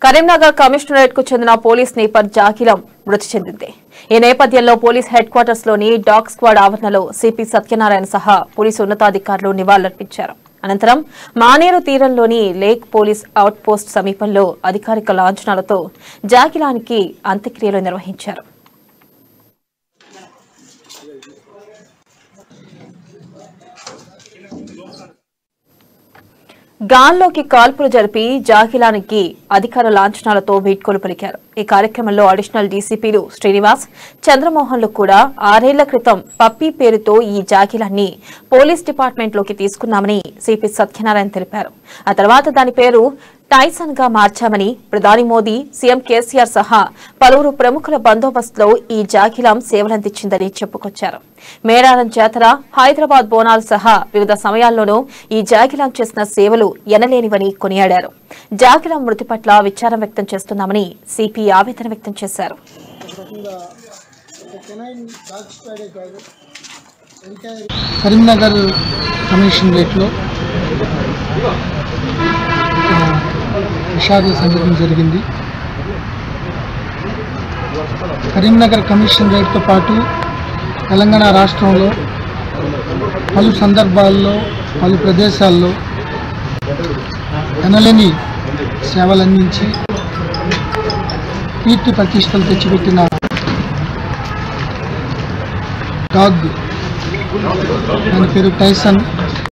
Karimnagar commissionerate కు చెందిన police sniper జాకిలం మృతి చెందింది. ఈ నేపథ్యంలో పోలీస్ హెడ్ క్వార్టర్స్ లోని డాగ్ స్క్వాడ్ ఆవరణలో సిపి సత్యనారాయణ సహా పోలీసు ఉన్నతాధికారులు నివాళులర్పించారు. అనంతరం మానేరు తీరంలోని లేక్ పోలీస్ అవుట్ పోస్ట్ సమీపంలో అధికారిక లాంఛనాలతో జాకిలానికి అంత్యక్రియలు నిర్వహించారు. గాల్లోకి కాల్పులు జరిపి జాకిలానికి అధికార లాంఛనాలతో వీడ్కోలు పలికారు. ఈ కార్యక్రమంలో అడిషనల్ డీసీపీలు శ్రీనివాస్, చంద్రమోహన్లు కూడా 6 ఏళ్ల క్రితం పప్పీ పేరుతో ఈ జాకిలాన్ని పోలీస్ డిపార్ట్మెంట్లోకి తీసుకున్నామని సిపి సత్యనారాయణ తెలిపారు. ఆ తర్వాత దాని పేరు టైసన్ గా మార్చామని, ప్రధాని మోదీ, సీఎం కేసీఆర్ సహా పలువురు ప్రముఖుల బందోబస్తులో ఈ జాకిలాం సేవలందించిందని చెప్పుకొచ్చారు. మేడారం జాతర, హైదరాబాద్ బోనాలు సహా వివిధ సమయాల్లోనూ ఈ జాకిలాం చేసిన సేవలు ఎనలేనివని కొనియాడారు. జాకిలాం మృతి పట్ల విచారం వ్యక్తం చేస్తున్నామని సిపి ఆవేదన వ్యక్తం చేశారు. కరీంనగర్ కమిషనరేట్ లో విషాద సంఘటన జరిగింది. కరీంనగర్ కమిషనరేట్తో పాటు తెలంగాణ రాష్ట్రంలో పలు సందర్భాల్లో పలు ప్రదేశాల్లో ఎనలేని సేవలందించి కీర్తి ప్రతిష్టలు తెచ్చిపెట్టిన డాగ్, దాని పేరు టైసన్,